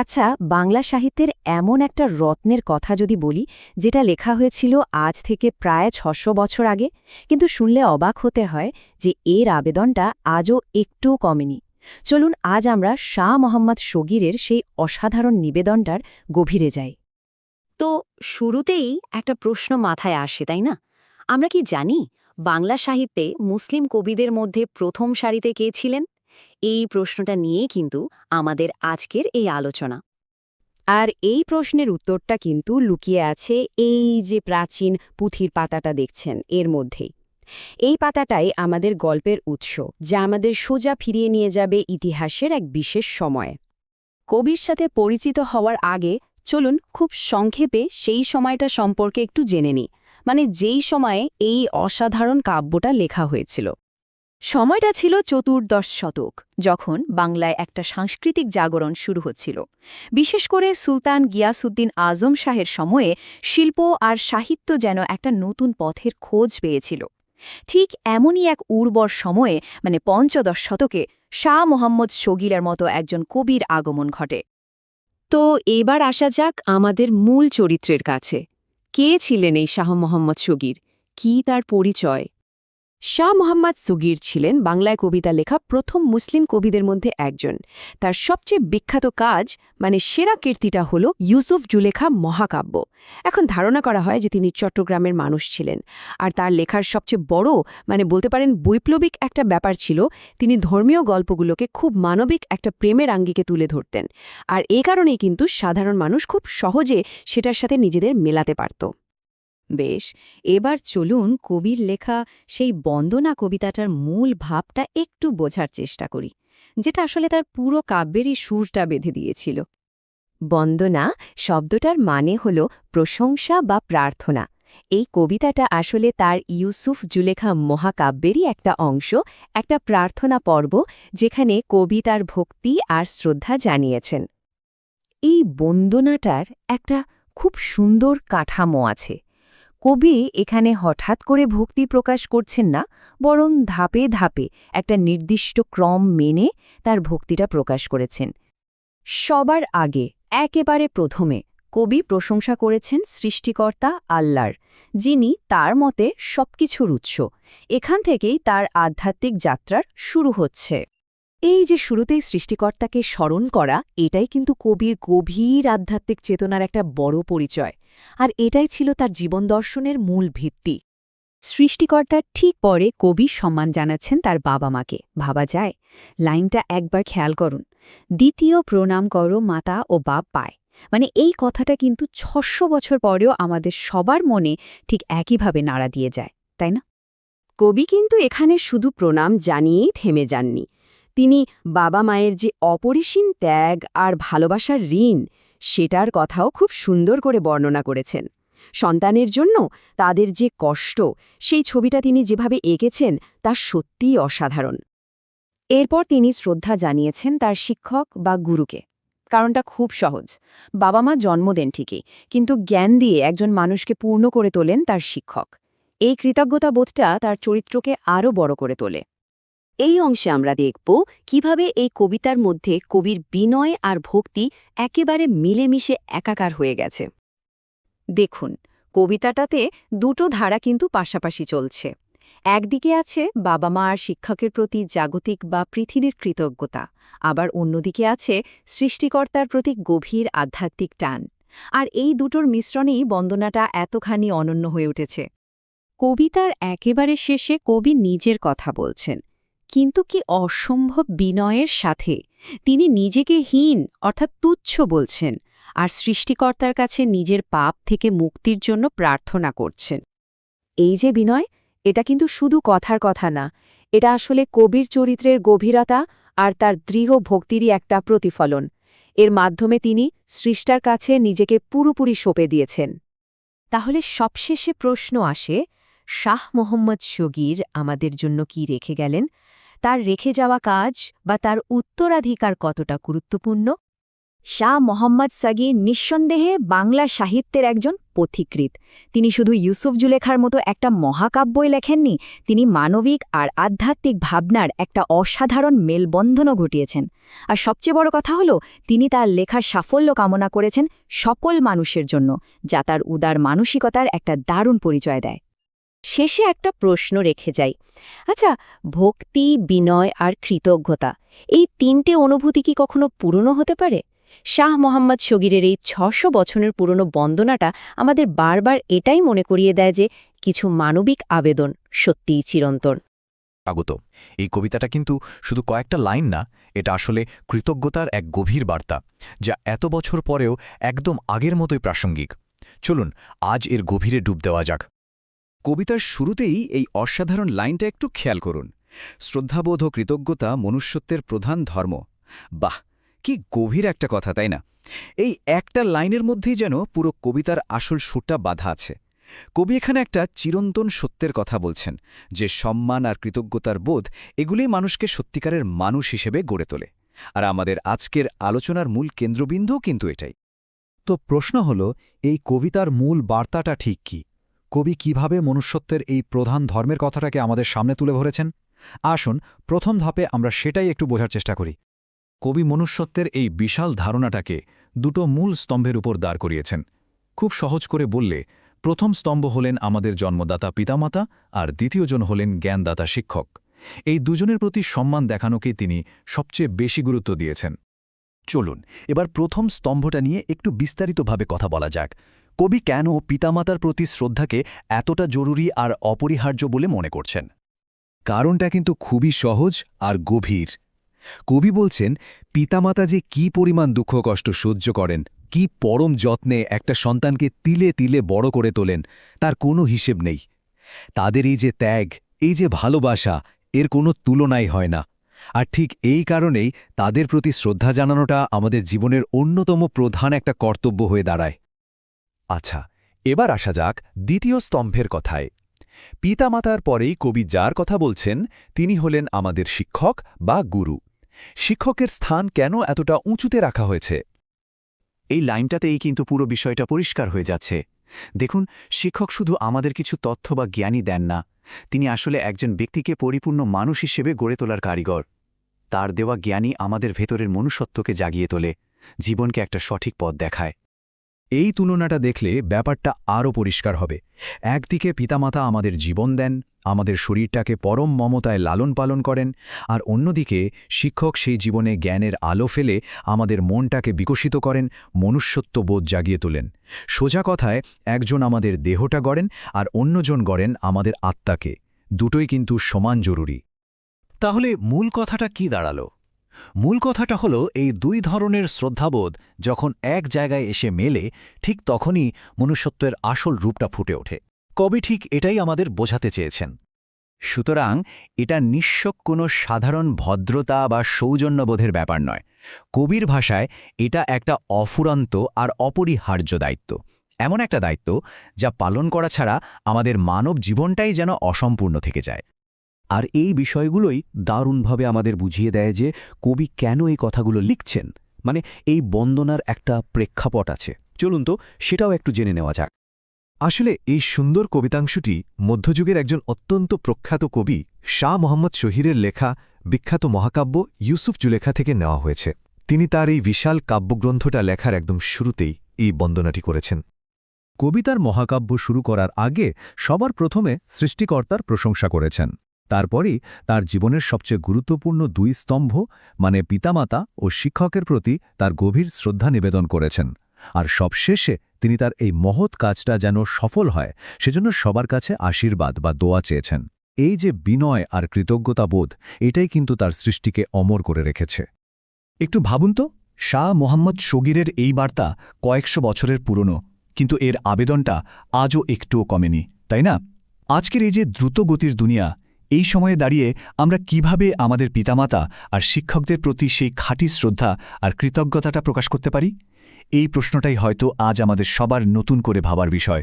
আচ্ছা, বাংলা সাহিত্যের এমন একটা রত্নের কথা যদি বলি, যেটা লেখা হয়েছিল আজ থেকে প্রায় ৬০০ বছর আগে, কিন্তু শুনলে অবাক হতে হয় যে এর আবেদনটা আজও একটুও কমেনি। চলুন আজ আমরা শাহ মোহাম্মদ শগীরের সেই অসাধারণ নিবেদনটার গভীরে যাই। তো শুরুতেই একটা প্রশ্ন মাথায় আসে, তাই না? আমরা কি জানি বাংলা সাহিত্যে মুসলিম কবিদের মধ্যে প্রথম সারিতে কে ছিলেন? এই প্রশ্নটা নিয়ে কিন্তু আমাদের আজকের এই আলোচনা। আর এই প্রশ্নের উত্তরটা কিন্তু লুকিয়ে আছে এই যে প্রাচীন পুঁথির পাতাটা দেখছেন এর মধ্যেই। এই পাতাটাই আমাদের গল্পের উৎস, যা আমাদের সোজা ফিরিয়ে নিয়ে যাবে ইতিহাসের এক বিশেষ সময়ে। কবির সাথে পরিচিত হওয়ার আগে চলুন খুব সংক্ষেপে সেই সময়টা সম্পর্কে একটু জেনে নিই, মানে যেই সময়ে এই অসাধারণ কাব্যটা লেখা হয়েছিল। সময়টা ছিল চতুর্দশ শতক, যখন বাংলায় একটা সাংস্কৃতিক জাগরণ শুরু হচ্ছিল। বিশেষ করে সুলতান গিয়াসউদ্দিন আজম শাহের সময়ে শিল্প আর সাহিত্য যেন একটা নতুন পথের খোঁজ পেয়েছিল। ঠিক এমনই এক উর্বর সময়ে, মানে পঞ্চদশ শতকে, শাহ মোহাম্মদ শগীরের মতো একজন কবির আগমন ঘটে। তো এবার আসা যাক আমাদের মূল চরিত্রের কাছে। কে ছিলেন এই শাহ মোহাম্মদ শগীর? কি তার পরিচয়? শাহ মোহাম্মদ শগীর ছিলেন বাংলায় কবিতা লেখা প্রথম মুসলিম কবিদের মধ্যে একজন। তার সবচেয়ে বিখ্যাত কাজ, মানে সেরা কীর্তিটা হল ইউসুফ জুলেখা মহাকাব্য। এখন ধারণা করা হয় যে তিনি চট্টগ্রামের মানুষ ছিলেন। আর তার লেখার সবচেয়ে বড়, মানে বলতে পারেন বৈপ্লবিক একটা ব্যাপার ছিল, তিনি ধর্মীয় গল্পগুলোকে খুব মানবিক একটা প্রেমের আঙ্গিকে তুলে ধরতেন। আর এ কারণেই কিন্তু সাধারণ মানুষ খুব সহজে সেটার সাথে নিজেদের মেলাতে পারত। বেশ, এবার চলুন কবির লেখা সেই বন্দনা কবিতাটার মূল ভাবটা একটু বোঝার চেষ্টা করি, যেটা আসলে তার পুরো কাব্যেরই সুরটা বেঁধে দিয়েছিল। বন্দনা শব্দটার মানে হল প্রশংসা বা প্রার্থনা। এই কবিতাটা আসলে তার ইউসুফ জুলেখা মহাকাব্যেরই একটা অংশ, একটা প্রার্থনা পর্ব, যেখানে কবি তার ভক্তি আর শ্রদ্ধা জানিয়েছেন। এই বন্দনাটার একটা খুব সুন্দর কাঠামো আছে। কবি এখানে হঠাৎ করে ভক্তি প্রকাশ করছেন না, বরং ধাপে ধাপে একটা নির্দিষ্ট ক্রম মেনে তার ভক্তিটা প্রকাশ করেছেন। সবার আগে, একেবারে প্রথমে, কবি প্রশংসা করেছেন সৃষ্টিকর্তা আল্লাহর, যিনি তার মতে সবকিছুর উৎস। এখান থেকেই তার আধ্যাত্মিক যাত্রার শুরু হচ্ছে। এই যে শুরুতেই সৃষ্টিকর্তাকে স্মরণ করা, এটাই কিন্তু কবির গভীর আধ্যাত্মিক চেতনার একটা বড় পরিচয়। আর এটাই ছিল তার জীবন দর্শনের মূল ভিত্তি। সৃষ্টিকর্তার ঠিক পরে কবি সম্মান জানাচ্ছেন তার বাবা মাকে। ভাবা যায়? লাইনটা একবার খেয়াল করুন, দ্বিতীয় প্রণাম করো মাতা ও বাপ পায়। মানে এই কথাটা কিন্তু ৬০০ বছর পরেও আমাদের সবার মনে ঠিক একইভাবে নাড়া দিয়ে যায়, তাই না? কবি কিন্তু এখানে শুধু প্রণাম জানিয়েই থেমে যাননি। তিনি বাবা মায়ের যে অপরিসীম ত্যাগ আর ভালোবাসার ঋণ, সেটার কথাও খুব সুন্দর করে বর্ণনা করেছেন। সন্তানের জন্য তাদের যে কষ্ট, সেই ছবিটা তিনি যেভাবে এঁকেছেন তা সত্যিই অসাধারণ। এরপর তিনি শ্রদ্ধা জানিয়েছেন তার শিক্ষক বা গুরুকে। কারণটা খুব সহজ। বাবা মা জন্ম দেন ঠিকই, কিন্তু জ্ঞান দিয়ে একজন মানুষকে পূর্ণ করে তোলেন তার শিক্ষক। এই কৃতজ্ঞতাবোধটা তার চরিত্রকে আরও বড় করে তোলে। এই অংশে আমরা দেখব কিভাবে এই কবিতার মধ্যে কবির বিনয় আর ভক্তি একেবারে মিলেমিশে একাকার হয়ে গেছে। দেখুন, কবিতাটাতে দুটো ধারা কিন্তু পাশাপাশি চলছে। একদিকে আছে বাবা মা আর শিক্ষকের প্রতি জাগতিক বা পৃথিবীর কৃতজ্ঞতা, আবার অন্যদিকে আছে সৃষ্টিকর্তার প্রতি গভীর আধ্যাত্মিক টান। আর এই দুটোর মিশ্রণেই বন্দনাটা এতখানি অনন্য হয়ে উঠেছে। কবিতার একেবারে শেষে কবি নিজের কথা বলছেন, কিন্তু কি অসম্ভব বিনয়ের সাথে। তিনি নিজেকে হীন, অর্থাৎ তুচ্ছ বলছেন, আর সৃষ্টিকর্তার কাছে নিজের পাপ থেকে মুক্তির জন্য প্রার্থনা করছেন। এই যে বিনয়, এটা কিন্তু শুধু কথার কথা না, এটা আসলে কবির চরিত্রের গভীরতা আর তার দৃঢ় ভক্তিরই একটা প্রতিফলন। এর মাধ্যমে তিনি সৃষ্টার কাছে নিজেকে পুরোপুরি সঁপে দিয়েছেন। তাহলে সবশেষে প্রশ্ন আসে, শাহ মোহাম্মদ শগীর আমাদের জন্য কি রেখে গেলেন? তার রেখে যাওয়া কাজ বা তার উত্তরাধিকার কতটা গুরুত্বপূর্ণ? শাহ মোহাম্মদ সাগীর নিঃসন্দেহে বাংলা সাহিত্যের একজন পথিকৃৎ। তিনি শুধু ইউসুফ জুলেখার মতো একটা মহাকাব্যই লেখেননি, তিনি মানবিক আর আধ্যাত্মিক ভাবনার একটা অসাধারণ মেলবন্ধনও ঘটিয়েছেন। আর সবচেয়ে বড় কথা হলো, তিনি তার লেখার সাফল্য কামনা করেছেন সকল মানুষের জন্য, যা তার উদার মানসিকতার একটা দারুণ পরিচয় দেয়। শেষে একটা প্রশ্ন রেখে যাই। আচ্ছা, ভক্তি, বিনয় আর কৃতজ্ঞতা, এই তিনটে অনুভূতি কি কখনো পুরনো হতে পারে? শাহ মোহাম্মদ শগীরের এই ৬০০ বছরের পুরনো বন্দনাটা আমাদের বারবার এটাই মনে করিয়ে দেয় যে কিছু মানবিক আবেদন সত্যিই চিরন্তন। স্বাগত। এই কবিতাটা কিন্তু শুধু কয়েকটা লাইন না, এটা আসলে কৃতজ্ঞতার এক গভীর বার্তা, যা এত বছর পরেও একদম আগের মতোই প্রাসঙ্গিক। চলুন আজ এর গভীরে ডুব দেওয়া যাক। কবিতার শুরুতেই এই অসাধারণ লাইনটা একটু খেয়াল করুন। শ্রদ্ধাবোধ ও কৃতজ্ঞতা মনুষ্যত্বের প্রধান ধর্ম। বাহ, কি গভীর একটা কথা, তাই না? এই একটা লাইনের মধ্যেই যেন পুরো কবিতার আসল সুরটা বাঁধা আছে। কবি এখানে একটা চিরন্তন সত্যের কথা বলছেন, যে সম্মান আর কৃতজ্ঞতার বোধ, এগুলোই মানুষকে সত্যিকারের মানুষ হিসেবে গড়ে তোলে। আর আমাদের আজকের আলোচনার মূল কেন্দ্রবিন্দুও কিন্তু এটাই। তো প্রশ্ন হল, এই কবিতার মূল বার্তাটা ঠিক কি? কবি কিভাবে মনুষ্যত্বের এই প্রধান ধর্মের কথাটাকে আমাদের সামনে তুলে ধরেছেন? আসুন প্রথম ধাপে আমরা সেটাই একটু বোঝার চেষ্টা করি। কবি মনুষ্যত্বের এই বিশাল ধারণাটাকে দুটো মূল স্তম্ভের উপর দাঁড় করিয়েছেন। খুব সহজ করে বললে, প্রথম স্তম্ভ হলেন আমাদের জন্মদাতা পিতামাতা, আর দ্বিতীয়জন হলেন জ্ঞানদাতা শিক্ষক। এই দুজনের প্রতি সম্মান দেখানোকে তিনি সবচেয়ে বেশি গুরুত্ব দিয়েছেন। চলুন এবার প্রথম স্তম্ভটা নিয়ে একটু বিস্তারিতভাবে কথা বলা যাক। কবি কেন পিতামাতার প্রতি শ্রদ্ধাকে এতটা জরুরি আর অপরিহার্য বলে মনে করছেন? কারণটা কিন্তু খুবই সহজ আর গভীর। কবি বলছেন, পিতামাতা যে কি পরিমাণ দুঃখ কষ্ট সহ্য করেন, কি পরম যত্নে একটা সন্তানকে তিলে তিলে বড় করে তোলেন, তার কোনো হিসেব নেই। তাদের এই যে ত্যাগ, এই যে ভালোবাসা, এর কোনো তুলনাই হয় না। আর ঠিক এই কারণেই তাদের প্রতি শ্রদ্ধা জানানোটা আমাদের জীবনের অন্যতম প্রধান একটা কর্তব্য হয়ে দাঁড়ায়। আচ্ছা, এবার আসা যাক দ্বিতীয় স্তম্ভের কথায়। পিতামাতার পরেই কবি যার কথা বলছেন, তিনি হলেন আমাদের শিক্ষক বা গুরু। শিক্ষকের স্থান কেন এতটা উঁচুতে রাখা হয়েছে? এই লাইনটাতেই কিন্তু পুরো বিষয়টা পরিষ্কার হয়ে যাচ্ছে। দেখুন, শিক্ষক শুধু আমাদের কিছু তথ্য বা জ্ঞানই দেন না, তিনি আসলে একজন ব্যক্তিকে পরিপূর্ণ মানুষ হিসেবে গড়ে তোলার কারিগর। তার দেওয়া জ্ঞানই আমাদের ভেতরের মনুষ্যত্বকে জাগিয়ে তোলে, জীবনকে একটা সঠিক পথ দেখায়। এই তুলনাটা দেখলে ব্যাপারটা আরও পরিষ্কার হবে। একদিকে পিতামাতা আমাদের জীবন দেন, আমাদের শরীরটাকে পরম মমতায় লালন পালন করেন, আর অন্যদিকে শিক্ষক সেই জীবনে জ্ঞানের আলো ফেলে আমাদের মনটাকে বিকশিত করেন, মনুষ্যত্ববোধ জাগিয়ে তোলেন। সোজা কথায়, একজন আমাদের দেহটা গড়েন আর অন্যজন গড়েন আমাদের আত্মাকে। দুটোই কিন্তু সমান জরুরি। তাহলে মূল কথাটা কি দাঁড়ালো? মূল কথাটা হলো, এই দুই ধরনের শ্রদ্ধাবোধ যখন এক জায়গায় এসে মেলে, ঠিক তখনই মনুষ্যত্বের আসল রূপটা ফুটে ওঠে। কবি ঠিক এটাই আমাদের বোঝাতে চেয়েছেন। সুতরাং এটা নিঃস্ব কোনো সাধারণ ভদ্রতা বা সৌজন্যবোধের ব্যাপার নয়। কবির ভাষায় এটা একটা অফুরন্ত আর অপরিহার্য দায়িত্ব। এমন একটা দায়িত্ব যা পালন করা ছাড়া আমাদের মানব জীবনটাই যেন অসম্পূর্ণ থেকে যায়। আর এই বিষয়গুলোই দারুণভাবে আমাদের বুঝিয়ে দেয় যে কবি কেন এই কথাগুলো লিখছেন। মানে এই বন্দনার একটা প্রেক্ষাপট আছে। চলুন তো সেটাও একটু জেনে নেওয়া যাক। আসলে এই সুন্দর কবিতাংশটি মধ্যযুগের একজন অত্যন্ত প্রখ্যাত কবি শাহ মোহাম্মদ শহীরের লেখা বিখ্যাত মহাকাব্য ইউসুফ জুলেখা থেকে নেওয়া হয়েছে। তিনি তার এই বিশাল কাব্যগ্রন্থটা লেখার একদম শুরুতেই এই বন্দনাটি করেছেন। কবিতার মহাকাব্য শুরু করার আগে সবার প্রথমে সৃষ্টিকর্তার প্রশংসা করেছেন। তারপরই তার জীবনের সবচেয়ে গুরুত্বপূর্ণ দুই স্তম্ভ মানে পিতামাতা ও শিক্ষকের প্রতি তার গভীর শ্রদ্ধা নিবেদন করেছেন। আর সবশেষে তিনি তার এই মহৎ কাজটা যেন সফল হয় সেজন্য সবার কাছে আশীর্বাদ বা দোয়া চেয়েছেন। এই যে বিনয় আর কৃতজ্ঞতাবোধ, এটাই কিন্তু তার সৃষ্টিকে অমর করে রেখেছে। একটু ভাবুন তো, শাহ মোহাম্মদ শগীরের এই বার্তা কয়েকশো বছরের পুরনো, কিন্তু এর আবেদনটা আজও একটুও কমেনি, তাই না? আজকের এই যে দ্রুতগতির দুনিয়া, এই সময়ে দাঁড়িয়ে আমরা কিভাবে আমাদের পিতামাতা আর শিক্ষকদের প্রতি সেই খাঁটি শ্রদ্ধা আর কৃতজ্ঞতাটা প্রকাশ করতে পারি? এই প্রশ্নটাই হয়তো আজ আমাদের সবার নতুন করে ভাবার বিষয়।